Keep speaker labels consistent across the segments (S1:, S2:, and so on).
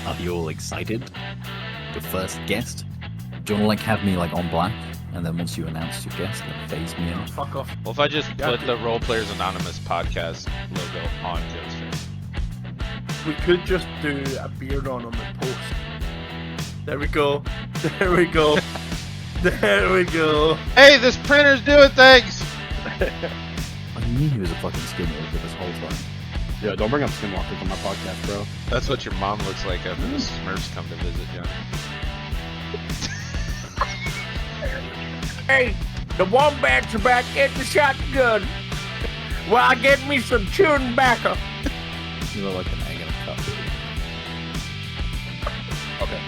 S1: Are you all excited? The first guest? Do you want to have me on black, and then once you announce your guest, then phase me out?
S2: Fuck off.
S3: Well, if I just put the Role Players Anonymous podcast logo on Joe's face.
S2: We could just do a beard on the post. There we go. There we go. There we go.
S3: Hey, this printer's doing things!
S1: I knew he was a fucking skinwalker this whole time.
S4: Yeah, don't bring up skinwalkers on my podcast, bro.
S3: That's what your mom looks like after the Smurfs come to visit, Johnny.
S2: Hey, the wombats are back at the shotgun. Well, I get me some chewing tobacco.
S1: You look like an egg in a cup.
S4: Okay.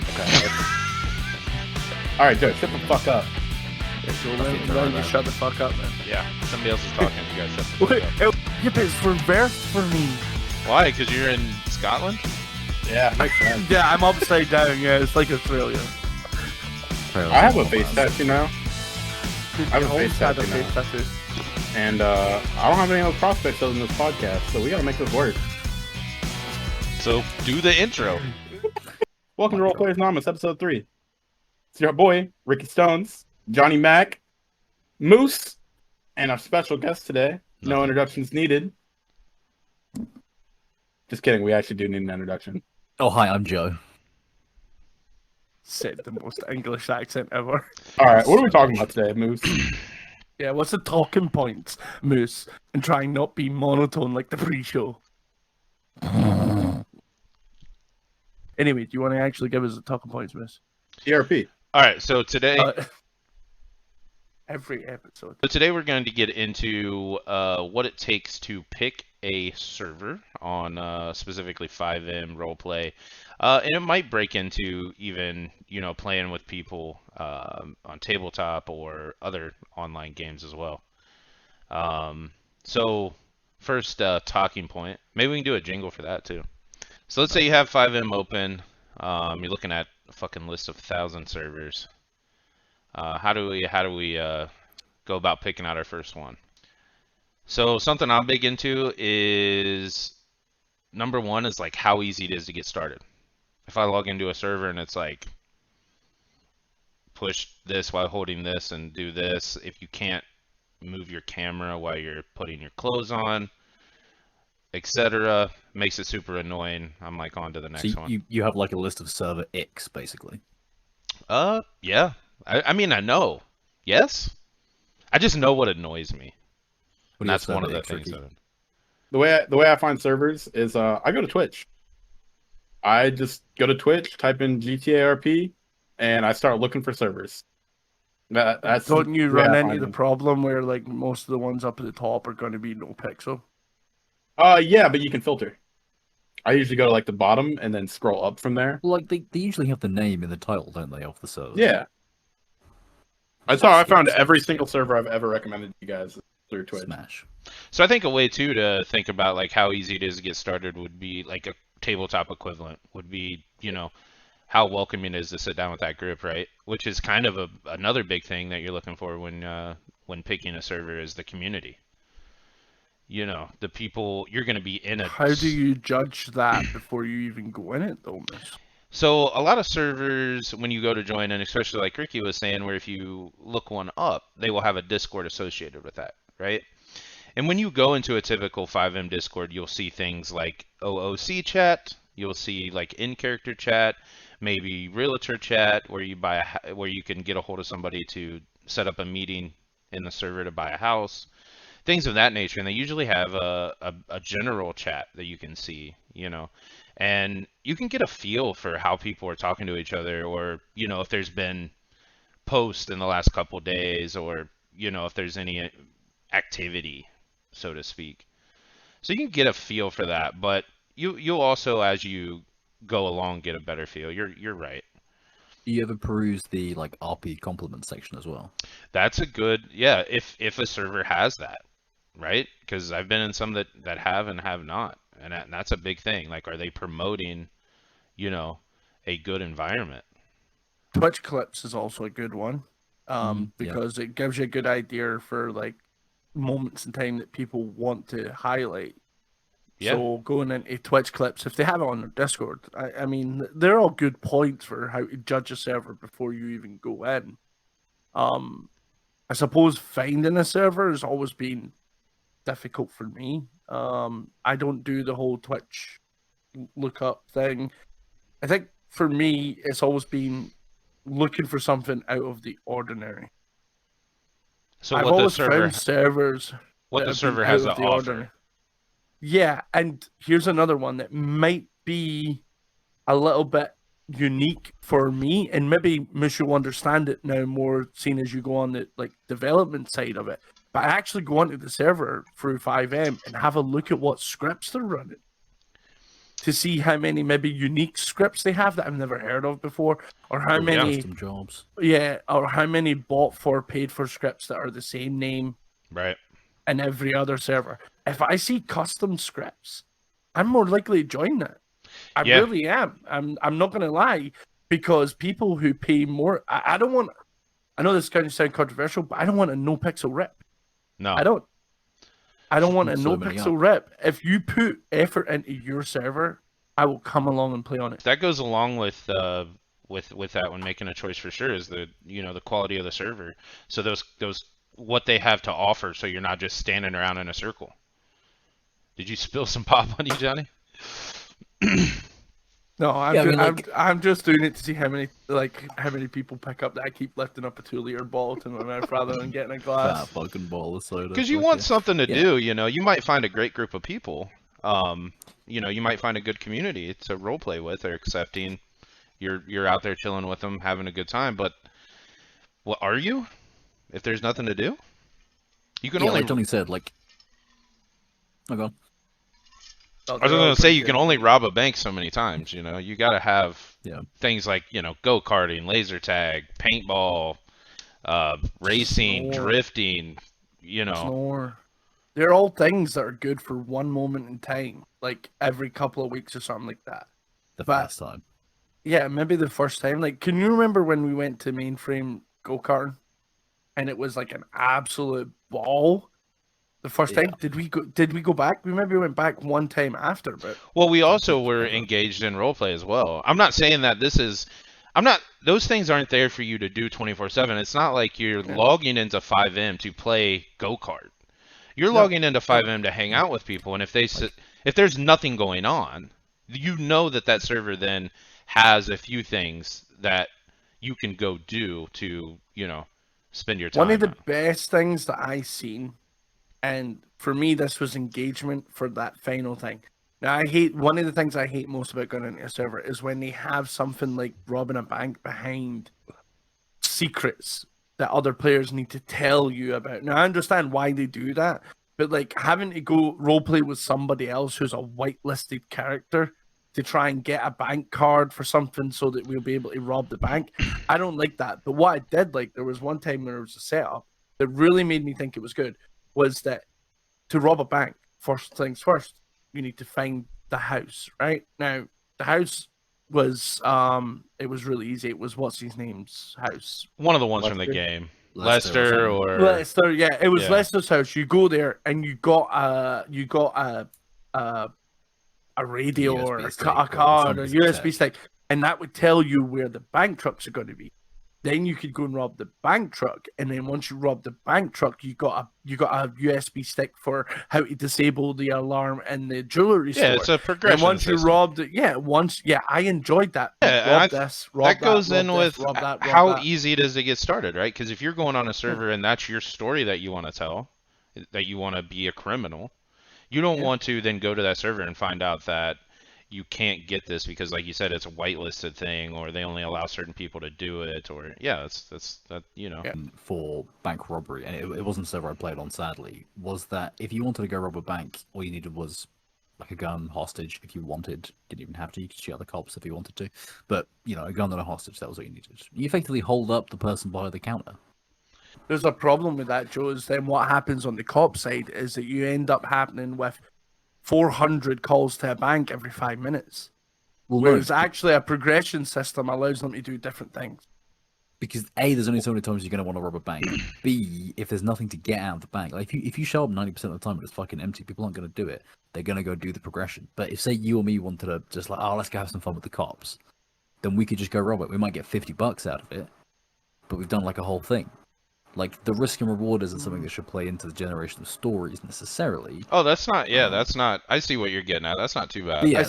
S4: All right, Joe, shut the fuck up.
S2: Then you shut the fuck up, man.
S3: Yeah, somebody else is talking. You guys shut the fuck up.
S2: Yep, it's reversed for me.
S3: Why? Because you're in Scotland?
S4: Yeah, makes sense.
S2: Yeah, I'm upside down. Yeah, it's like Australia.
S4: I have a face tattoo now,
S2: Dude,
S4: I have a
S2: you always
S4: face
S2: had a
S4: tattoo
S2: face
S4: now.
S2: tattoo.
S4: and I don't have any other prospects other than this podcast, so we gotta make this work.
S3: So, do the intro.
S4: Welcome to Role Players Anonymous, episode 3. It's your boy, Ricky Stones, Johnny Mac, Moose, and our special guest today. No introductions needed. Just kidding, we actually do need an introduction.
S1: Oh, hi, I'm Joe.
S2: Said the most English accent ever.
S4: Alright, what are we talking about today, Moose?
S2: Yeah, what's the talking points, Moose? And trying not be monotone like the pre-show. Anyway, do you want to actually give us the talking points, Moose?
S4: ERP.
S3: Alright, so today...
S2: Every episode.
S3: So today we're going to get into what it takes to pick a server on specifically 5M roleplay, and it might break into even playing with people on tabletop or other online games as well. So first talking point, maybe we can do a jingle for that too. So let's say you have 5M open, you're looking at a fucking list of 1,000 servers. How do we go about picking out our first one? So something I'm big into is number one is how easy it is to get started. If I log into a server and it's push this while holding this and do this, if you can't move your camera while you're putting your clothes on, etc., makes it super annoying. I'm on to the next one.
S1: You have a list of server X, basically.
S3: Yeah. I mean, I know. Yes? I just know what annoys me. And that's one of the things.
S4: The way I find servers is I go to Twitch. I just go to Twitch, type in GTARP, and I start looking for servers. That's
S2: Don't you run into the problem where most of the ones up at the top are going to be no pixel?
S4: Yeah, but you can filter. I usually go to the bottom and then scroll up from there.
S1: Well, they usually have the name in the title, don't they, of the server?
S4: Yeah. That's how I found every single server I've ever recommended to you guys through Twitch.
S1: Smash.
S3: So I think a way too to think about how easy it is to get started would be a tabletop equivalent would be, how welcoming it is to sit down with that group, right? Which is kind of another big thing that you're looking for when picking a server is the community. The people you're going to be in it.
S2: How do you judge that before you even go in it, though, Miss?
S3: So a lot of servers, when you go to join, and especially like Ricky was saying, where if you look one up, they will have a Discord associated with that, right? And when you go into a typical 5M Discord, you'll see things like OOC chat, you'll see in-character chat, maybe realtor chat, where you can get a hold of somebody to set up a meeting in the server to buy a house, things of that nature. And they usually have a general chat that you can see, and you can get a feel for how people are talking to each other, or if there's been posts in the last couple days, or if there's any activity, so to speak. So you can get a feel for that, but you'll also, as you go along, get a better feel. You're right.
S1: Do you ever peruse the RP compliment section as well?
S3: That's a good, yeah, if a server has that, right? Because I've been in some that have and have not. And that's a big thing. Are they promoting, a good environment?
S2: Twitch clips is also a good one, because it gives you a good idea for moments in time that people want to highlight.
S3: Yeah.
S2: So going into Twitch clips, if they have it on their Discord, I mean, they're all good points for how to judge a server before you even go in. I suppose finding a server has always been difficult for me. I don't do the whole Twitch lookup thing. I think for me, it's always been looking for something out of the ordinary.
S3: So
S2: I've
S3: what the
S2: always
S3: server
S2: found servers
S3: what
S2: that
S3: the
S2: have
S3: server
S2: been
S3: has
S2: out
S3: to
S2: of the
S3: offer.
S2: ordinary. Yeah, and here's another one that might be a little bit unique for me, and maybe Mish will understand it now more, seeing as you go on the like development side of it. But I actually go onto the server through 5M and have a look at what scripts they're running to see how many maybe unique scripts they have that I've never heard of before, or how
S3: Oh, yeah.
S2: many,
S1: Custom jobs.
S2: or how many bought for paid for scripts that are the same name
S3: Right.
S2: in every other server. If I see custom scripts, I'm more likely to join that. I
S3: Yeah.
S2: really am. I'm not gonna lie, because people who pay more, I don't want. I know this is going to sound controversial, but I don't want a no pixel rip.
S3: No.
S2: I don't. I don't want a
S1: So
S2: no
S1: many
S2: pixel rip. If you put effort into your server, I will come along and play on it.
S3: That goes along with that when making a choice for sure is the the quality of the server. So those what they have to offer, so you're not just standing around in a circle. Did you spill some pop on you, Johnny?
S2: No, I'm,
S1: Yeah, I
S2: ju-
S1: mean, like-
S2: I'm just doing it to see how many people pick up that I keep lifting up a 2-liter bottle to my mouth rather than getting a
S1: That
S2: glass.
S1: fucking ball of soda.
S3: Because you
S1: fuck
S3: want
S1: yeah.
S3: something to
S1: Yeah.
S3: do, you might find a great group of people. You might find a good community to role play with or accepting. You're out there chilling with them, having a good time. But what are you? If there's nothing to do, you can
S1: Yeah,
S3: only.
S1: like Johnny said, like. Oh, go on.
S2: Oh,
S3: I was
S2: they're all
S3: gonna say
S2: pretty
S3: you can
S2: good.
S3: only rob a bank so many times. You gotta have
S1: Yeah.
S3: things like go karting, laser tag, paintball, racing,
S2: Snore.
S3: drifting.
S2: Snore. They're all things that are good for one moment in time, like every couple of weeks or something like that.
S1: The
S2: But-
S1: first time.
S2: Yeah, maybe the first time. Like, can you remember when we went to Mainframe go-karting and it was like an absolute ball? The first
S1: Yeah.
S2: time, did we go back? We maybe went back one time after, but
S3: Well, we also
S1: Something
S3: were
S1: ever.
S3: engaged in roleplay as well. I'm not saying that those things aren't there for you to do 24/7. It's not like you're
S2: Yeah.
S3: logging into 5M to play go-kart. You're
S2: No.
S3: logging into 5M to hang out with people, and if there's nothing going on, that server then has a few things that you can go do to, spend your time
S2: one of the
S3: on.
S2: best things that I seen, and for me, this was engagement for that final thing. Now, one of the things I hate most about going into a server is when they have something like robbing a bank behind secrets that other players need to tell you about. Now, I understand why they do that, but like having to go roleplay with somebody else who's a whitelisted character to try and get a bank card for something so that we'll be able to rob the bank, I don't like that. But what I did like, there was one time when there was a setup that really made me think it was good, was that to rob a bank, first things first, you need to find the house, right? Now, the house was it was really easy. It was what's his name's house.
S3: One of the ones from the
S2: Lester.
S3: game.
S1: Lester or
S3: Lester
S1: something.
S3: or
S2: Lester, yeah, it was
S3: Yeah.
S2: Lester's house. You go there and you got a radio
S1: USB
S2: or a
S1: stick or
S2: card or
S1: something
S2: USB
S1: like
S2: stick, and that would tell you where the bank trucks are going to be. Then you could go and rob the bank truck, and then once you rob the bank truck, you got a USB stick for how to disable the alarm in the jewelry store.
S3: Yeah, it's a progression
S2: And once
S3: system.
S2: you robbed it, I enjoyed that.
S3: Yeah,
S2: rob
S3: and
S2: this, rob
S3: that goes
S2: rob
S3: in
S2: this,
S3: with
S2: rob that, rob
S3: how
S2: that.
S3: easy it is to get started, right? Because if you're going on a server and that's your story that you want to tell, that you want to be a criminal, you don't
S2: Yeah.
S3: want to then go to that server and find out that you can't get this because, like you said, it's a whitelisted thing, or they only allow certain people to do it, or that's
S2: Yeah.
S1: For bank robbery, and it wasn't a server I played on, sadly, was that if you wanted to go rob a bank, all you needed was like a gun, hostage, if you wanted. Didn't even have to. You could shoot the cops if you wanted to. But, a gun and a hostage, that was all you needed. You effectively hold up the person behind the counter.
S2: There's a problem with that, Joe, is then what happens on the cop side is that you end up happening with 400 calls to a bank every 5 minutes.
S1: Well, no,
S2: Whereas actually a progression system allows them to do different things.
S1: Because A, there's only so many times you're going to want to rob a bank. B, if there's nothing to get out of the bank, like if you show up 90% of the time and it's fucking empty, people aren't going to do it. They're going to go do the progression. But if, say, you or me wanted to just like, oh, let's go have some fun with the cops, then we could just go rob it. We might get $50 out of it, but we've done like a whole thing. Like, the risk and reward isn't something that should play into the generation of stories necessarily.
S3: Oh, that's not. Yeah, that's not. I see what you're getting at. That's not too bad.
S1: But yeah,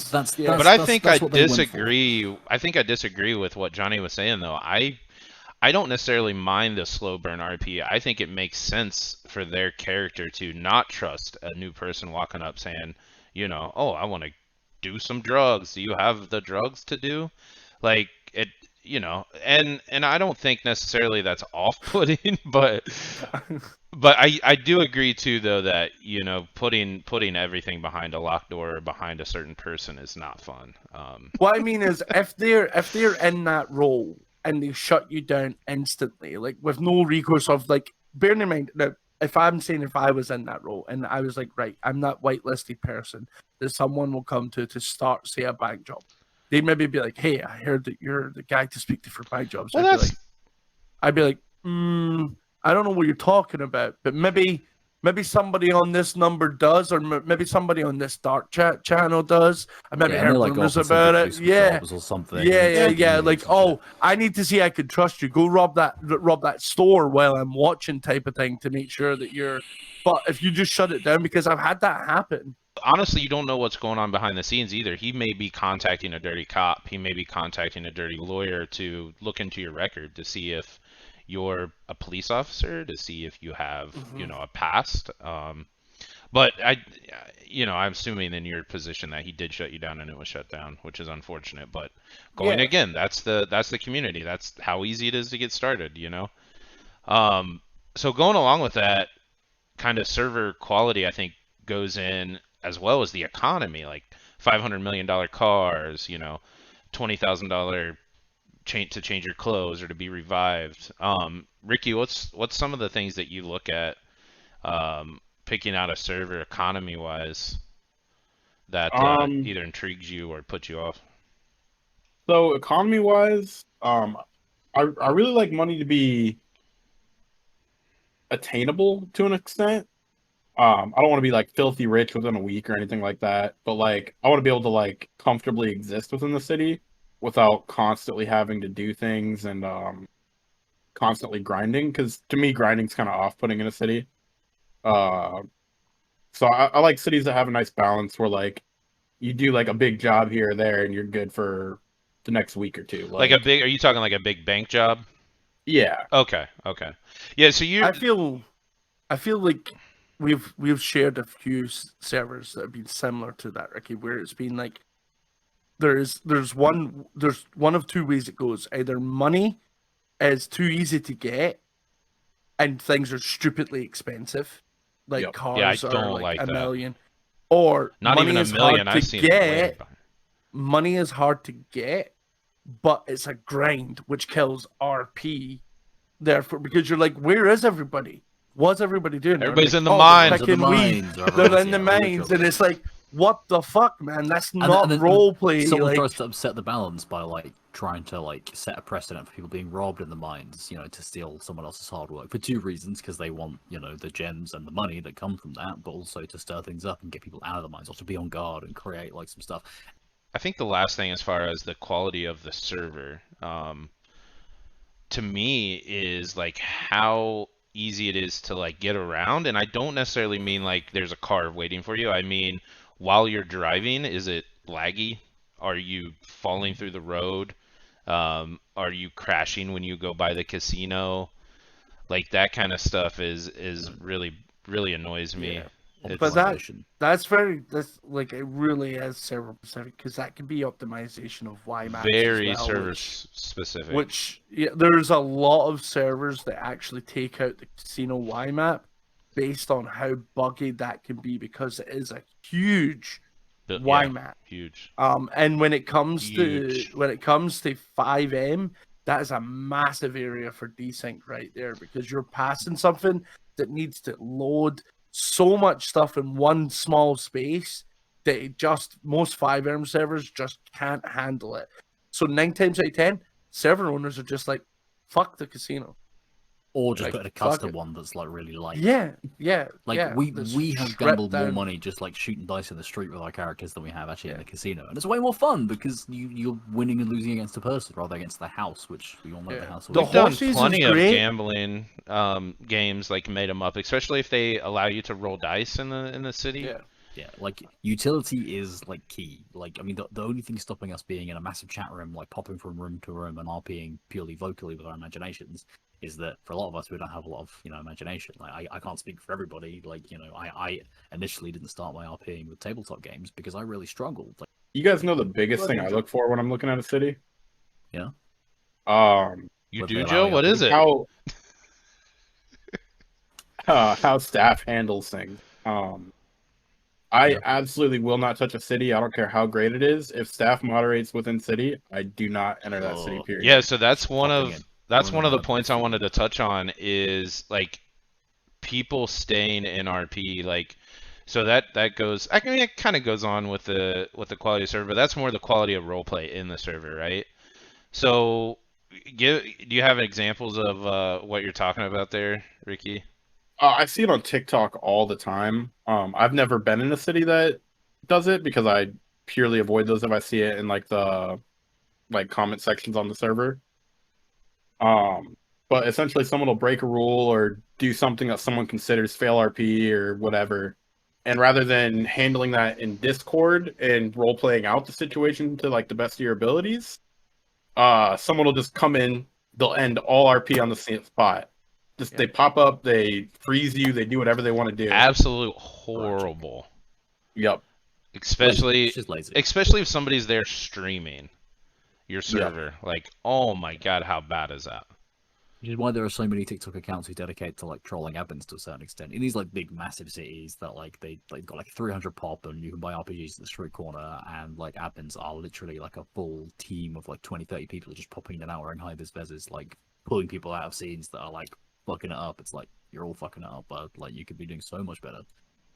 S3: But I think I
S1: what they went for.
S3: disagree. I think I disagree with what Johnny was saying, though. I don't necessarily mind the slow burn RP. I think it makes sense for their character to not trust a new person walking up saying, you know, oh, I want to do some drugs. Do you have the drugs to do? Like it, you know, and I don't think necessarily that's off-putting, but I do agree too, though, that, you know, putting everything behind a locked door or behind a certain person is not fun.
S2: What I mean is, if they're in that role and they shut you down instantly, like with no recourse of, like, bearing in mind that if I was in that role and I was like, right, I'm that whitelisted person that someone will come to start, say, a bank job, they'd maybe be like, hey, I heard that you're the guy to speak to for bank jobs.
S3: Well,
S2: I'd be like, I don't know what you're talking about, but maybe somebody on this number does, or maybe somebody on this dark chat channel does. I maybe heard rumors about it. Yeah,
S1: or something.
S2: Yeah. Like, oh, I need to see I could trust you. Go rob that store while I'm watching, type of thing, to make sure that you're. But if you just shut it down, because I've had that happen.
S3: Honestly, you don't know what's going on behind the scenes either. He may be contacting a dirty cop. He may be contacting a dirty lawyer to look into your record to see if you're a police officer, to see if you have, you know, a past. But I'm assuming in your position that he did shut you down and it was shut down, which is unfortunate. But again, that's the community. That's how easy it is to get started, you know. So going along with that kind of server quality, I think goes in as well as the economy, like $500 million cars, you know, $20,000 to change your clothes or to be revived. Ricky, what's some of the things that you look at picking out a server economy wise that either intrigues you or puts you off?
S4: So economy wise, I really like money to be attainable to an extent. I don't want to be like filthy rich within a week or anything like that, but like I want to be able to like comfortably exist within the city without constantly having to do things and constantly grinding. Because to me, grinding's kind of off-putting in a city. So I like cities that have a nice balance where like you do like a big job here or there and you're good for the next week or two.
S3: Like a big? Are you talking like a big bank job?
S4: Yeah.
S3: Okay. Yeah. So you.
S2: I feel like we've shared a few servers that have been similar to that, Ricky, where it's been like there's one of two ways it goes. Either money is too easy to get and things are stupidly expensive, like cars are like a million, or
S3: not
S2: money
S3: even a million. I've seen it.
S2: Money is hard to get, but it's a grind which kills RP. Therefore, because you're like, where is everybody? What's everybody doing?
S3: Everybody's in the mines.
S2: They're in the mines, and it's like, what the fuck, man? That's not role play.
S1: Someone tries to upset the balance by like trying to like set a precedent for people being robbed in the mines, you know, to steal someone else's hard work for two reasons: because they want, you know, the gems and the money that come from that, but also to stir things up and get people out of the mines, or to be on guard and create like some stuff.
S3: I think the last thing, as far as the quality of the server, to me, is like how easy it is to like get around. And I don't necessarily mean like there's a car waiting for you. I mean, while you're driving, is it laggy? Are you falling through the road? Are you crashing when you go by the casino? Like that kind of stuff is really annoys me.
S2: Yeah. But that's like, it really is server specific, because that can be optimization of YMAP.
S3: Very server specific.
S2: Which there's a lot of servers that actually take out the casino YMAP based on how buggy that can be, because it is a huge YMAP.
S3: Huge.
S2: And when it comes to 5M, that is a massive area for desync right there, because you're passing something that needs to load so much stuff in one small space that most 5M servers just can't handle it. So 9 times out of 10, server owners are just like, fuck the casino.
S1: Or just
S2: Like,
S1: put in a
S2: fuck
S1: custom
S2: it.
S1: one that's like really light.
S2: Yeah,
S1: Like
S2: yeah.
S1: we
S2: that's
S1: have
S2: stripped
S1: gambled more
S2: down.
S1: money just like shooting dice in the street with our characters than we have actually in
S2: Yeah.
S1: the casino, and it's way more fun because you're winning and losing against a person rather than against the house, which we all know
S2: Yeah.
S1: the house.
S2: The
S1: will
S3: We've done
S2: horses is
S3: plenty of
S2: great.
S3: gambling games, like made them up, especially if they allow you to roll dice in the city.
S2: Yeah.
S1: Yeah, like utility is like key. Like, I mean, the only thing stopping us being in a massive chat room, like popping from room to room and RPing purely vocally with our imaginations, is that for a lot of us we don't have a lot of imagination. Like, I can't speak for everybody. Like, I initially didn't start my RPing with tabletop games because I really struggled. Like,
S4: You guys know the biggest thing I look for when I'm looking at a city?
S1: Yeah.
S3: You
S1: Whether
S3: do,
S1: they
S3: Joe?
S1: allow
S3: What
S1: you
S3: is it?
S4: How staff handles things. I absolutely will not touch a city. I don't care how great it is. If staff moderates within city, I do not enter that city.
S1: Oh.
S4: Period.
S3: Yeah, so that's one
S1: Popping
S3: of
S1: it.
S3: that's one of the
S1: Well,
S3: points I wanted to touch on is like people staying in RP. Like, so that goes. I mean, it kind of goes on with the quality of server, but that's more the quality of roleplay in the server, right? So, do you have examples of what you're talking about there, Ricky?
S4: I see it on TikTok all the time. I've never been in a city that does it because I purely avoid those if I see it in like the comment sections on the server. But essentially someone will break a rule or do something that someone considers fail RP or whatever. And rather than handling that in Discord and role playing out the situation to like the best of your abilities, someone will just come in, they'll end all RP on the same spot. Just they pop up, they freeze you, they do whatever they want to do.
S3: Absolute horrible.
S4: Yep.
S3: Especially
S1: it's just lazy.
S3: especially if somebody's there streaming your server. Like, oh my god, how bad is that?
S1: Which is why there are so many TikTok accounts who dedicate to like trolling admins to a certain extent. In these like big massive cities that like they've got like 300 pop and you can buy RPGs at the street corner, and like admins are literally like a full team of like 20-30 people just popping in and out wearing high vis vezes, like pulling people out of scenes that are like fucking it up. It's like you're all fucking it up, but like you could be doing so much better.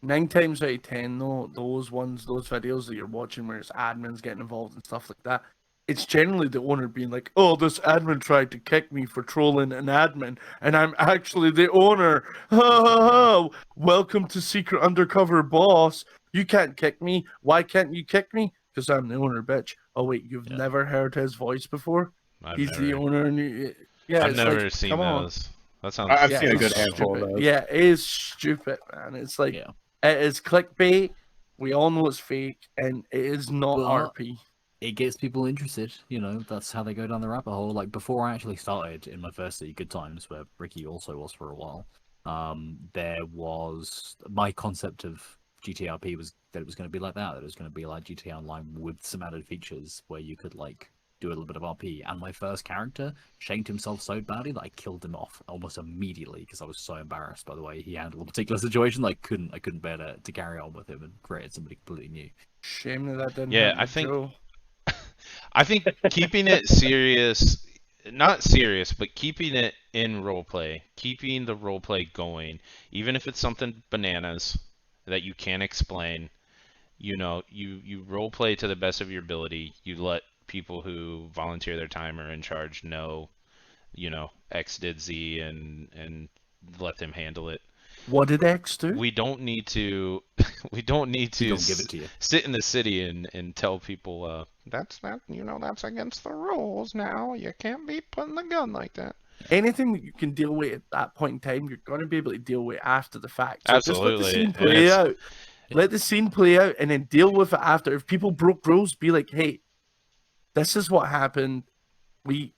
S2: 9 times out of 10, though, those videos that you're watching where it's admins getting involved and stuff like that, it's generally the owner being like, oh, this admin tried to kick me for trolling an admin, and I'm actually the owner. Ha ha ha! Welcome to Secret Undercover Boss. You can't kick me. Why can't you kick me? Because I'm the owner, bitch. Oh, wait, you've never heard his voice before? He's the owner, and
S3: I've
S2: it's
S3: never
S2: like,
S3: seen
S2: come on.
S3: those. That sounds.
S4: I've
S2: Yeah,
S4: seen a
S2: it's
S4: good handful of
S2: stupid.
S4: those.
S2: Yeah, it is stupid, man. It's like,
S1: Yeah.
S2: it is clickbait. We all know it's fake, and it is not
S1: But-
S2: RP.
S1: It gets people interested, that's how they go down the rabbit hole. Like before I actually started in my first city, Good Times, where Ricky also was for a while, there was my concept of GTRP was that it was going to be like that it was going to be like GTA Online with some added features where you could like do a little bit of RP. And my first character shanked himself so badly that I killed him off almost immediately because I was so embarrassed by the way he handled a particular situation. Like I couldn't bear to carry on with him and created somebody completely new.
S2: Shame that didn't
S3: Yeah,
S2: happen
S3: I
S2: to
S3: think-
S2: Joe.
S3: I think keeping it serious, not serious, but keeping it in roleplay, keeping the roleplay going, even if it's something bananas that you can't explain, you roleplay to the best of your ability. You let people who volunteer their time or in charge know, X did Z and let them handle it.
S2: What did X do?
S3: We don't need to
S1: We don't give it to you.
S3: sit in the city and tell people that's against the rules now. You can't be putting the gun like that.
S2: Anything that you can deal with at that point in time, you're going to be able to deal with after the fact. So
S3: Absolutely.
S2: just let the scene
S3: And
S2: play
S3: it's-
S2: out. Let the scene play out and then deal with it after. If people broke rules, be like, hey, this is what happened. We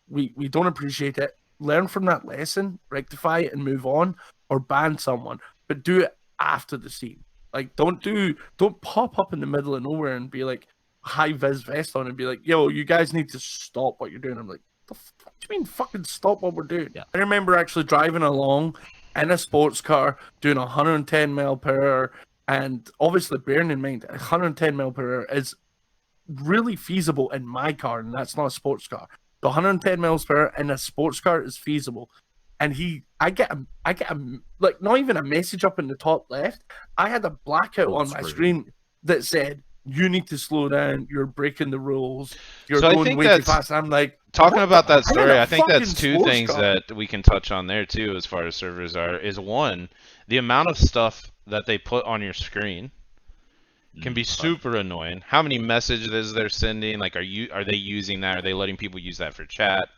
S2: don't appreciate it. Learn from that lesson, rectify it, and move on, or ban someone. But do it after the scene. Like, don't pop up in the middle of nowhere and be like, high vis vest on and be like, yo, you guys need to stop what you're doing. I'm like, the fuck do you mean fucking stop what we're doing?
S1: Yeah.
S2: I remember actually driving along in a sports car doing 110 mile per hour, and obviously bearing in mind 110 mile per hour is really feasible in my car, and that's not a sports car. The 110 miles per hour in a sports car is feasible. And I get a like not even a message up in the top left. I had a blackout
S1: Full
S2: on my
S1: screen.
S2: screen that said, "You need to slow down. You're breaking the rules. You're
S3: So I
S2: going
S3: think
S2: way too
S3: that's-
S2: fast." I'm like,
S3: talking
S2: What
S3: about
S2: the-
S3: that
S2: I'm in
S3: story,
S2: a
S3: I think that's
S2: fucking
S3: two
S2: sports
S3: things
S2: car.
S3: that we can touch on there too, as far as servers are. Is one, the amount of stuff that they put on your screen can be super annoying. How many messages they're sending? Like, are they using that? Are they letting people use that for chat?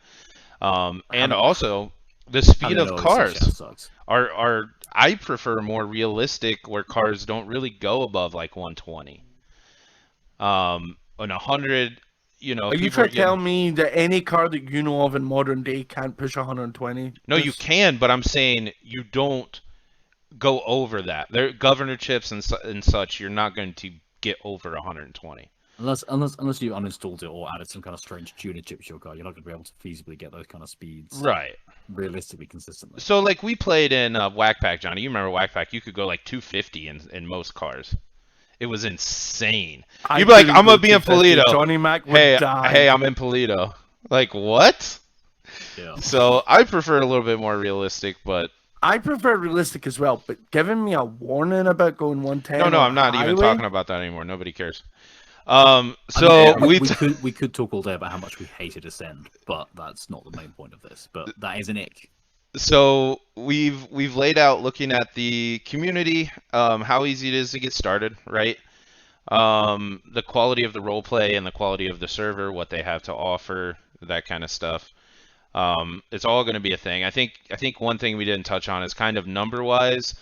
S3: And also the speed
S1: Having
S3: of
S1: an OAC
S3: cars
S1: chat sucks.
S3: are I prefer more realistic, where cars don't really go above like 120. On 100, you know,
S2: Are you
S3: people
S2: trying
S3: are
S2: to tell
S3: getting.
S2: me that any car that you know of in modern day can't push 120?
S3: No, you can, but I'm saying you don't go over that. There, governor chips and such, you're not going to get over 120.
S1: Unless you uninstalled it or added some kind of strange tuner chip to your car, you're not going to be able to feasibly get those kind of speeds
S3: Right.
S1: realistically consistently.
S3: So like we played in Whack Pack, Johnny. You remember Whack Pack? You could go like 250 in most cars. It was insane. You'd be like, I'm gonna be in Polito.
S2: Johnny Mac would
S3: Hey,
S2: die.
S3: I'm in Polito. Like what?
S1: Yeah.
S3: So I prefer it a little bit more realistic, but
S2: I prefer realistic as well, but giving me a warning about going 110.
S3: no,
S2: on
S3: I'm
S2: a
S3: not even
S2: highway?
S3: talking about that anymore. Nobody cares. So
S1: I mean,
S3: we
S1: we could talk all day about how much we hated Ascend, but that's not the main point of this. But that is an ick.
S3: So we've laid out looking at the community, how easy it is to get started, right? The quality of the role play and the quality of the server, what they have to offer, that kind of stuff. It's all going to be a thing. I think one thing we didn't touch on is kind of number wise.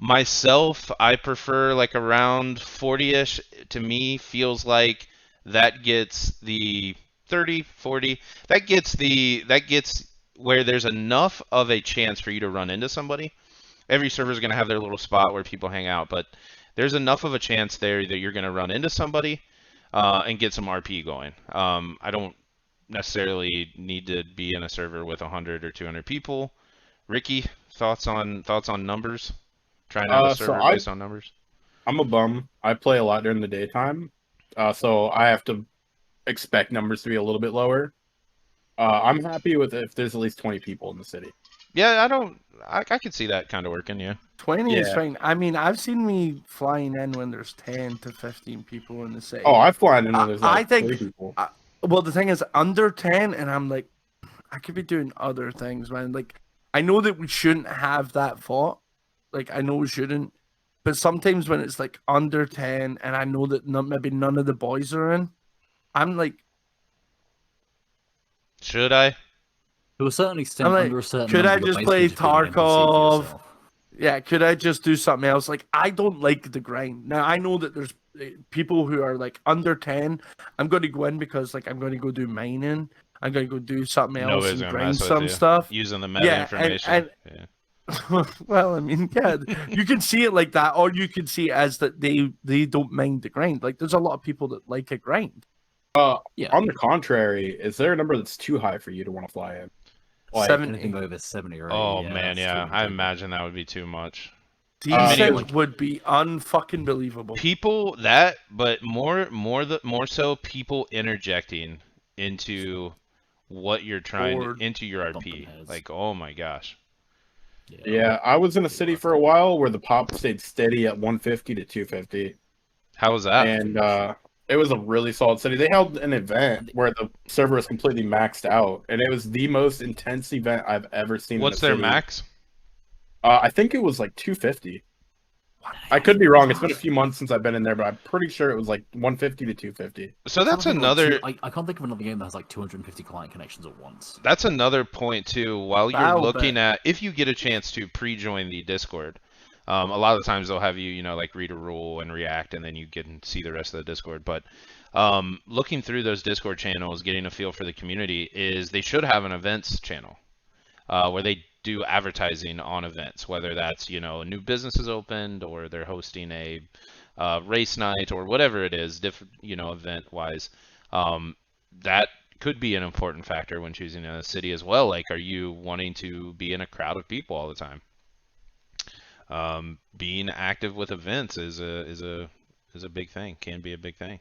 S3: Myself, I prefer like around 40-ish. To me, feels like that gets the 30, 40. That gets where there's enough of a chance for you to run into somebody. Every server is going to have their little spot where people hang out, but there's enough of a chance there that you're going to run into somebody and get some RP going. I don't necessarily need to be in a server with 100 or 200 people. Ricky, thoughts on numbers? Trying out a server based on numbers?
S4: I'm a bum. I play a lot during the daytime, so I have to expect numbers to be a little bit lower. I'm happy with if there's at least 20 people in the city.
S3: Yeah, I could see that kind of working, yeah.
S2: 20 is
S4: Yeah.
S2: fine. I mean, I've seen me flying in when there's 10 to 15 people in the city.
S4: Oh, I fly in when there's
S2: I
S4: like
S2: think-
S4: 3 people.
S2: Well, the thing is, under 10, and I'm like, I could be doing other things, man. Like, I know that we shouldn't have that thought. Like, I know we shouldn't. But sometimes when it's like under 10, and I know that maybe none of the boys are in, I'm like,
S3: Should I?
S1: To a certain extent,
S2: I'm like,
S1: under a certain
S2: could
S1: number,
S2: I
S1: you're
S2: just
S1: basically
S2: play
S1: being an NPC to
S2: Tarkov?
S1: yourself.
S2: yeah, could I just do something else? Like, I don't like the grind. Now, I know that there's people who are like under 10. I'm going to go in because, like, I'm going to go do mining. I'm going to go do something else
S3: Nobody's
S2: and
S3: gonna
S2: grind
S3: mess with
S2: some
S3: you.
S2: stuff.
S3: Using the meta
S2: Yeah,
S3: information. Yeah.
S2: Well, I mean, yeah, you can see it like that, or you can see it as that they don't mind the grind. Like, there's a lot of people that like a grind.
S1: Yeah,
S4: On the contrary, is there a number that's too high for you to want to fly in? Like,
S2: 70.
S1: anything over 70 or 80.
S3: Oh
S1: yeah,
S3: man,
S1: that's
S3: yeah.
S1: too
S3: I
S1: ridiculous.
S3: imagine that would be too much.
S2: Decent
S1: like-
S2: would be unfucking believable.
S3: People but more so people interjecting into what you're trying
S2: Or
S3: into your
S1: bumping
S3: RP.
S1: heads.
S3: Like, oh my gosh.
S4: yeah, I was in a city for a while where the pop stayed steady at 150 to 250.
S3: How was that?
S4: And it was a really solid city. They held an event where the server was completely maxed out, and it was the most intense event I've ever seen.
S3: What's
S4: in a
S3: their
S4: city.
S3: max?
S4: I think it was like 250. I could be wrong. It's been a few months since I've been in there, but I'm pretty sure it was like 150 to 250.
S3: So that's
S1: Something like
S3: another
S1: I can't think of another game that has like 250 client connections at once.
S3: that's another point too. While you're
S2: I'll
S3: looking
S2: bet.
S3: at, if you get a chance to pre-join the Discord, a lot of the times they'll have you, like read a rule and react, and then you get and see the rest of the Discord. But looking through those Discord channels, getting a feel for the community, is they should have an events channel where they do advertising on events, whether that's a new business is opened or they're hosting a race night or whatever it is, different event wise. That could be an important factor when choosing a city as well. Like, are you wanting to be in a crowd of people all the time? Being active with events is a big thing. Can be a big thing.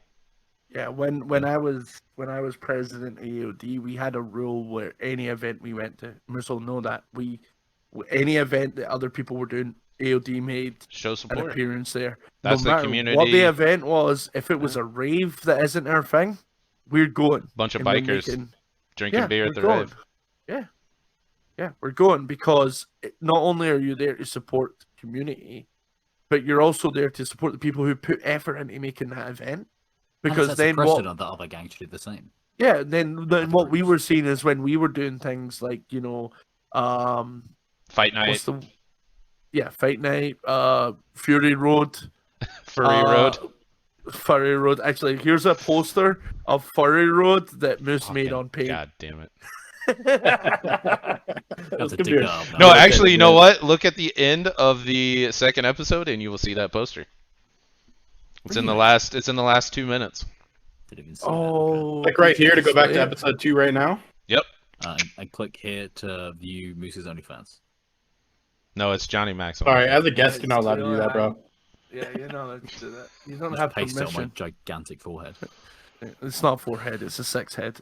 S2: Yeah, when I was president of AOD, we had a rule where any event we went to, Mercer will know that any event that other people were doing, AOD made
S3: Show
S2: an
S3: support.
S2: appearance there.
S3: That's the
S2: matter
S3: community.
S2: What the event was, if it was a rave that isn't our thing, we're going.
S3: Bunch of
S2: And we're
S3: bikers.
S2: making-
S3: drinking beer
S2: we're
S3: at the
S2: going.
S3: rave.
S2: Yeah, we're going because not only are you there to support the community, but you're also there to support the people who put effort into making that event. Because
S1: that's
S2: then
S1: a
S2: what?
S1: precedent that other gangs should do the same.
S2: Yeah, then
S1: Other
S2: what we
S1: groups.
S2: were seeing is when we were doing things like
S3: Fight night,
S2: what's the Fight Night, Fury Road,
S3: Furry Road.
S2: Furry Road. Actually, here's a poster of Furry Road that Moose made
S3: Fucking
S2: on Paint.
S3: God damn it.
S1: Have to dig that up now.
S3: No,
S4: Okay,
S3: actually, you know
S4: good.
S3: what? Look at the end of the second episode, and you will see that poster. It's in the last. It's in the last 2 minutes.
S1: Didn't even see that.
S2: Oh,
S4: Click right here to go back to
S2: yeah.
S4: episode 2 right now.
S3: Yep.
S1: And click here to view Moose's OnlyFans.
S3: No, it's Johnny Max.
S4: Sorry, as a guest,
S2: Yeah,
S4: you're not allowed to
S2: still
S4: do that, bro.
S2: Yeah, you're not allowed to do that. You don't
S1: Just
S2: have
S1: paste it on my
S2: permission.
S1: gigantic forehead.
S2: It's not 4-head, it's a 6-head.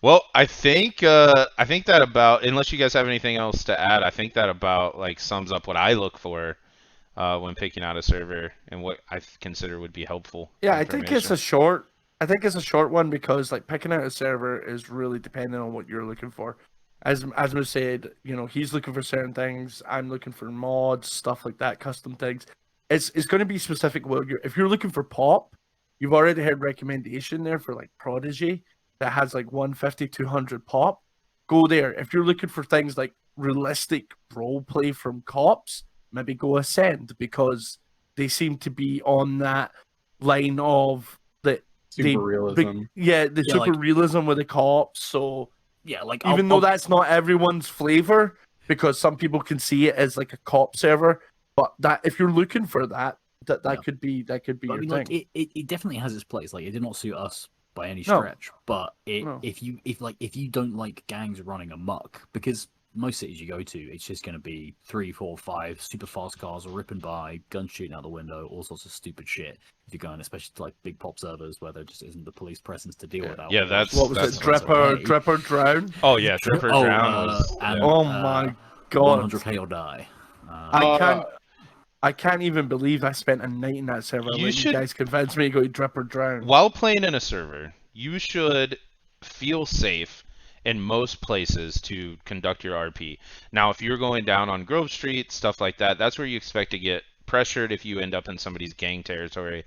S3: Well, I think that about, unless you guys have anything else to add, I think that about like sums up what I look for when picking out a server and what I consider would be helpful.
S2: Yeah, I think it's
S3: information.
S2: a short. I think it's a short one because like picking out a server is really dependent on what you're looking for. As we said, he's looking for certain things. I'm looking for mods, stuff like that, custom things. It's going to be specific. Well, if you're looking for pop, you've already heard recommendation there for like Prodigy that has like 150, 200 pop. Go there. If you're looking for things like realistic role play from cops, maybe go Ascend because they seem to be on that line of the
S4: Super realism.
S2: the super
S1: like-
S2: realism with the cops. So
S1: Yeah, like
S2: even though that's not everyone's flavor, because some people can see it as like a cop server, but that if you're looking for that
S1: Yeah.
S2: could be
S1: I
S2: your
S1: mean,
S2: thing.
S1: like it definitely has its place. Like it did not suit us by any
S2: No.
S1: stretch. But
S2: No.
S1: if you don't like gangs running amok, because most cities you go to, it's just going to be 3, 4, 5 super fast cars ripping by, guns shooting out the window, all sorts of stupid shit. If you're going, especially to like big pop servers where there just isn't the police presence to deal with that.
S3: Yeah, that's-
S2: What was
S3: that's
S2: it? Dripper,
S1: okay.
S2: Dripper Drown?
S3: Oh yeah, Tripper Drown was.
S1: and,
S2: Oh my god!
S1: 100k or die.
S2: I can't even believe I spent a night in that server.
S3: You
S2: You
S3: should-
S2: guys convinced me to go to Dripper Drown.
S3: While playing in a server, you should feel safe in most places to conduct your RP. Now, if you're going down on Grove Street, stuff like that, that's where you expect to get pressured if you end up in somebody's gang territory.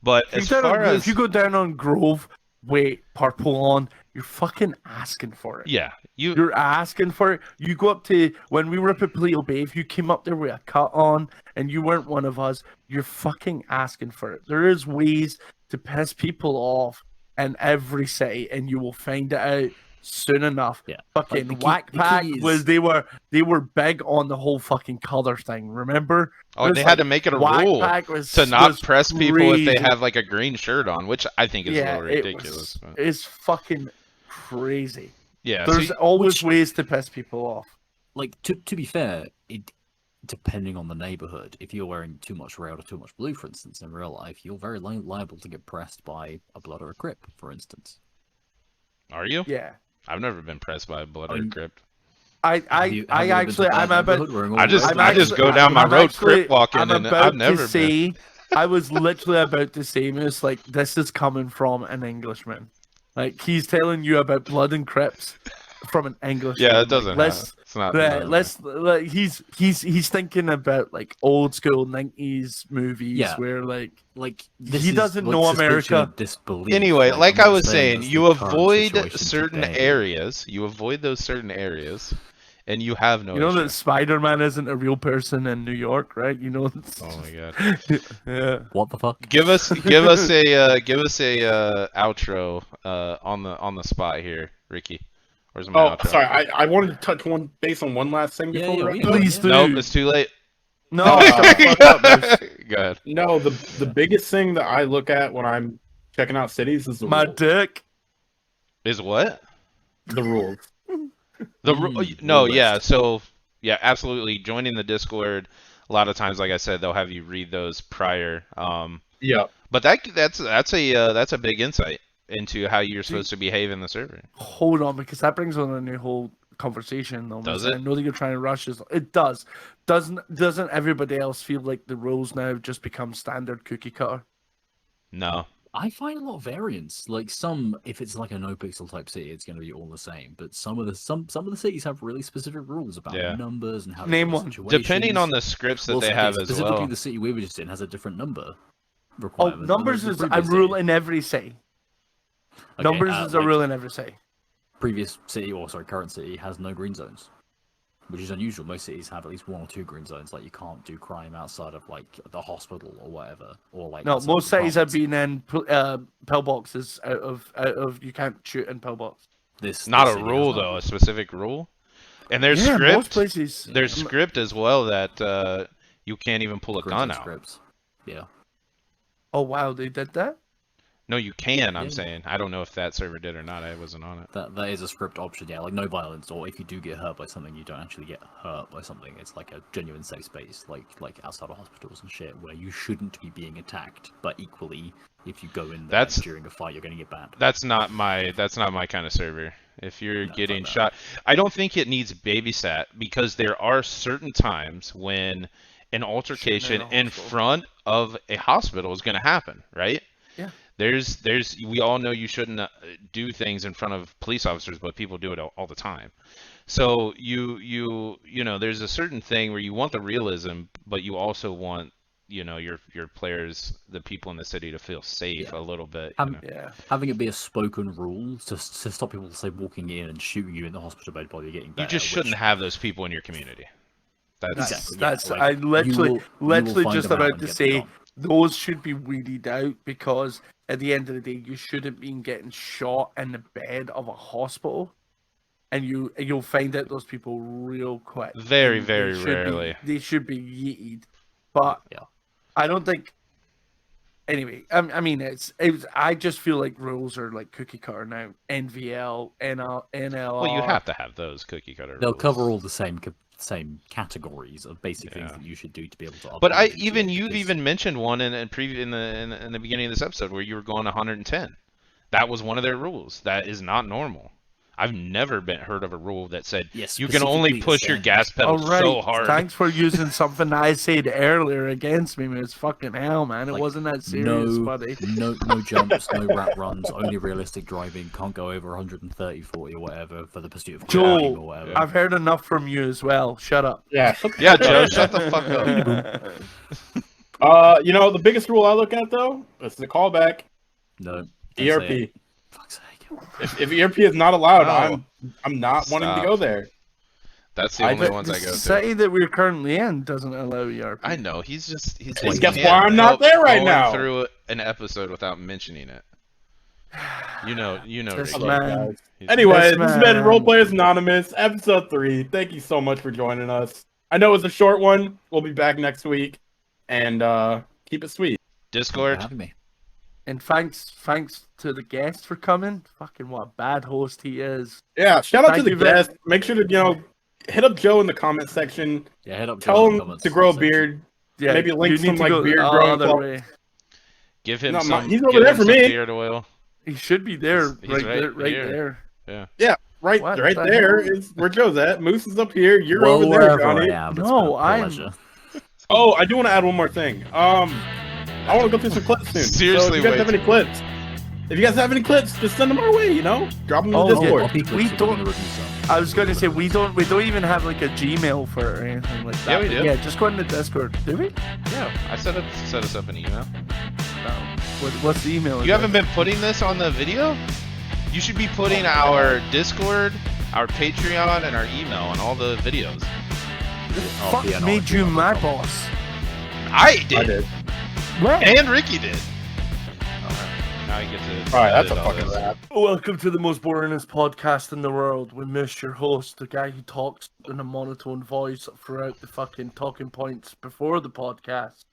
S3: But as far as
S2: if you go down on Grove, wait, purple on, you're fucking asking for it.
S3: yeah,
S2: You're asking for it. You go up to when we were up at Paleo Bay. If you came up there with a cut on and you weren't one of us, you're fucking asking for it. There is ways to piss people off in every city, and you will find it out soon enough.
S1: Yeah.
S2: Fucking
S1: Like,
S2: Whack
S1: the
S2: Pack
S1: key is-
S2: was they were big on the whole fucking color thing. Remember?
S3: oh,
S2: It
S3: they
S2: was
S3: had
S2: like
S3: to make it a
S2: Whack
S3: rule
S2: Pack was,
S3: to not
S2: was
S3: press people if they
S2: crazy.
S3: have like a green shirt on, which I think is a little ridiculous.
S2: It
S3: but-
S2: it's fucking crazy.
S3: yeah,
S2: There's
S3: so
S2: always ways to piss people off.
S1: Like to be fair, it depending on the neighborhood, if you're wearing too much red or too much blue, for instance, in real life, you're very liable to get pressed by a blood or a crip, for instance.
S3: are you?
S2: Yeah.
S3: I've never been pressed by a blood or
S1: I'm-
S3: crypt.
S2: I
S1: Have you ever been to
S2: I'm
S1: that
S2: about
S1: neighborhood wearing all
S3: I just-
S1: red?
S3: I just go down my road crip walking
S2: I'm
S3: and
S2: about
S3: I've never
S2: to say, I was literally about to say, Moose, like, this is coming from an Englishman. Like, he's telling you about blood and crips from an Englishman.
S3: Yeah, it doesn't.
S2: Let's,
S3: It's not.
S2: he's thinking about, like, old school 90s movies
S1: Yeah.
S2: where, like,
S1: Like
S2: He doesn't know
S1: suspension
S2: America.
S1: of disbelief.
S3: Anyway, like
S1: I'm
S3: I
S1: not
S3: was saying,
S1: that's
S3: you
S1: the current
S3: avoid
S1: situation
S3: certain
S1: today.
S3: areas. You avoid those certain areas, and you have no.
S2: you know
S3: issue.
S2: that Spider-Man isn't a real person in New York, right? You know.
S3: Oh my god.
S2: Yeah.
S1: What the fuck?
S3: Give us a outro on the spot here, Ricky. Where's my
S4: Oh,
S3: outro?
S4: sorry. I wanted to touch one base on one last thing
S1: Yeah,
S4: before
S1: yeah,
S4: we
S1: yeah.
S4: wrap up.
S2: Please do.
S3: Nope, it's too late.
S2: No,
S4: Oh.
S2: shut the fuck up, Moose.
S3: Go ahead.
S4: No, the biggest thing that I look at when I'm checking out cities is the
S2: My
S4: rules.
S2: dick.
S3: Is what?
S4: The rules.
S3: No,
S1: rule
S3: yeah.
S1: list.
S3: So yeah, absolutely. Joining the Discord. A lot of times, like I said, they'll have you read those prior.
S4: Yeah.
S3: But that's a big insight into how you're supposed to behave in the server.
S2: Hold on, because that brings on a new whole conversation. Though,
S3: Does
S2: Moose.
S3: it?
S2: I know that you're trying to rush this. It does. Doesn't everybody else feel like the rules now have just become standard cookie cutter?
S3: No,
S1: I find a lot of variance. Like some, if it's like a no pixel type city, it's going to be all the same. But some of the cities have really specific rules about
S3: Yeah.
S1: numbers and how to
S2: Name
S1: deal with
S2: one.
S1: situations.
S3: Depending on the scripts that
S1: Well,
S3: they
S1: okay,
S3: have as
S1: specifically
S3: well.
S1: the city we were just in has a different number
S2: Oh,
S1: requirement. than
S2: numbers
S1: the
S2: is a
S1: previous
S2: rule
S1: city.
S2: in every city.
S1: Okay,
S2: Numbers is a
S1: like,
S2: rule in every city.
S1: Previous city, or sorry, current city has no green zones, which is unusual. Most cities have at least 1 or 2 green zones. Like you can't do crime outside of like the hospital or whatever, or like
S2: No,
S1: outside of
S2: most cities have
S1: departments.
S2: been in pillboxes out of you can't shoot in pillbox.
S3: Not
S1: This
S3: a
S1: city
S3: rule
S1: has
S3: though,
S1: none.
S3: a specific rule. And there's
S2: Yeah, most
S3: script.
S2: places.
S3: There's script as well that you can't even pull a
S1: Green
S3: gun
S1: zone
S3: out.
S1: scripts. Yeah.
S2: Oh wow, they did that.
S3: No, you can. I'm
S1: Yeah.
S3: saying. I don't know if that server did or not. I wasn't on it.
S1: That is a script option, yeah. Like no violence, or if you do get hurt by something, you don't actually get hurt by something. It's like a genuine safe space, like outside of hospitals and shit, where you shouldn't be being attacked. But equally, if you go in there
S3: That's-
S1: during a fight, you're going to get banned.
S3: That's not my kind of server. If you're
S1: No,
S3: getting
S1: fuck
S3: shot, I don't think it needs babysat because there are certain times when an altercation
S2: a
S3: in
S2: hospital.
S3: front of a hospital is going to happen, right?
S2: Yeah.
S3: There's we all know you shouldn't do things in front of police officers, but people do it all the time. So you know, there's a certain thing where you want the realism, but you also want, you know, your players, the people in the city, to feel safe
S1: Yeah.
S3: a little bit.
S1: Um,
S3: You know?
S2: Yeah.
S1: Having it be a spoken rule to stop people, say, walking in and shooting you in the hospital bed while you're getting
S3: You
S1: better.
S3: just shouldn't
S1: which-
S3: have those people in your community. That's
S1: Exactly, yeah,
S2: That's
S1: like,
S2: I
S1: you
S2: literally
S1: will find
S2: just
S1: them out
S2: about
S1: and
S2: to
S1: get them
S2: say
S1: gone.
S2: those should be weeded out because at the end of the day you shouldn't be getting shot in the bed of a hospital, and you'll find out those people real quick.
S3: Very,
S2: And
S3: very
S2: they should be-
S3: rarely.
S2: they should be yeeted, but
S1: Yeah.
S2: I don't think. Anyway, I mean, it's I just feel like rules are like cookie cutter now. NVL, NLR.
S3: Well, you have to have those cookie cutter
S1: They'll
S3: rules.
S1: cover all the same categories of basic things
S3: Yeah.
S1: that you should do to be able to.
S3: But
S1: upgrade GTA,
S3: you've
S1: because-
S3: even mentioned one in the beginning of this episode where you were going 110. That was one of their rules. That is not normal. I've never heard of a rule that said
S1: Yes,
S3: you can only
S1: specifically
S3: push your
S1: saying-
S3: gas pedal
S2: All right,
S3: so hard.
S2: thanks for using something that I said earlier against me. It's fucking hell, man. It
S1: Like,
S2: wasn't that serious,
S1: no,
S2: buddy.
S1: no jumps, no rat runs, only realistic driving. Can't go over 130, 40 or whatever for the pursuit of
S2: Joel,
S1: crime or whatever.
S2: I've heard enough from you as well. Shut up.
S4: Yeah.
S3: Yeah, Joe, shut the fuck up.
S4: You know, the biggest rule I look at though, is the callback.
S1: No. don't say it.
S4: ERP.
S1: Fuck's sake.
S4: If ERP is not allowed,
S3: No.
S4: I'm not wanting to
S3: Stop.
S4: go there.
S3: That's the only ones
S2: the
S3: I go to.
S2: city that we're currently in doesn't allow ERP.
S3: I know he's just
S1: And
S3: he
S4: guess
S3: can't
S4: why I'm not
S3: help
S4: there right
S3: going
S4: now?
S3: through an episode without mentioning it. You know,
S2: This
S3: Ricky.
S2: man.
S3: He's-
S4: Anyway,
S2: This
S4: this has been
S2: man.
S4: Role Players Anonymous, episode 3. Thank you so much for joining us. I know it's a short one. We'll be back next week, and keep it sweet.
S1: Thank you for
S3: Discord.
S1: having me.
S2: And thanks to the guest for coming. Fucking what a bad host he is.
S4: Yeah, shout out
S2: Thank
S4: to
S2: you
S4: the
S2: very-
S4: guest. Make sure to hit up Joe in the comment section.
S1: Yeah, head up.
S4: Tell
S1: Joe in the
S4: him
S1: comments
S4: to grow a
S1: section.
S4: beard.
S2: Yeah,
S4: Maybe link
S2: you
S4: some,
S2: need to
S4: like,
S2: go
S4: beard
S2: the
S4: growing
S2: other
S4: club.
S2: way.
S3: Give him
S4: No,
S3: some.
S4: he's over
S3: give
S4: there
S3: him
S4: for
S3: some
S4: me.
S3: beard oil.
S2: He should be there,
S3: He's
S2: right
S3: right
S2: there, right
S3: here.
S2: there.
S4: Right,
S2: What
S4: right
S2: the
S4: there
S2: hell?
S4: is where Joe's at. Moose is up here. You're over there,
S1: Wherever
S4: Johnny.
S1: I am, it's
S2: No,
S1: been a
S2: I'm-
S1: pleasure.
S4: Oh, I do want to add one more thing. I want to go through some clips soon. so
S3: Seriously,
S4: if you guys
S3: wait.
S4: have any clips, just send them our way. Drop them in
S2: Oh,
S4: the
S2: no.
S4: Discord.
S1: I'll be quick,
S2: We
S1: so we're
S2: don't-
S1: gonna review some.
S2: I was going to say we don't even have like a Gmail for it or anything like that.
S3: Yeah, we do.
S2: Yeah, just go into Discord. Do we?
S3: Yeah, I set us up an email.
S2: No. What's the email?
S3: You
S2: address?
S3: haven't been putting this on the video? You should be putting our Discord, our Patreon, and our email on all the videos.
S1: I'll
S2: Fuck
S1: be an
S2: made you
S1: RG
S2: my
S1: on
S2: boss.
S3: I did.
S4: I did.
S2: What?
S3: And Ricky did. Alright, now you get to.
S4: All right, that's a
S3: edit all
S4: fucking
S3: this.
S4: wrap.
S2: Welcome to the most boringest podcast in the world. We miss your host, the guy who talks in a monotone voice throughout the fucking talking points before the podcast.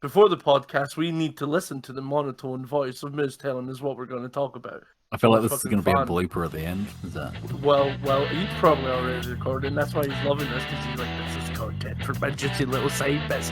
S2: Before the podcast, we need to listen to the monotone voice of Miz telling us what we're going to talk about.
S1: I feel like
S2: It's
S1: this is
S2: fucking
S1: going to be a
S2: fun.
S1: blooper at the end. Is that?
S2: Well, he's probably already recording. That's why he's loving this, because he's like, this is content for my juicy little side bits.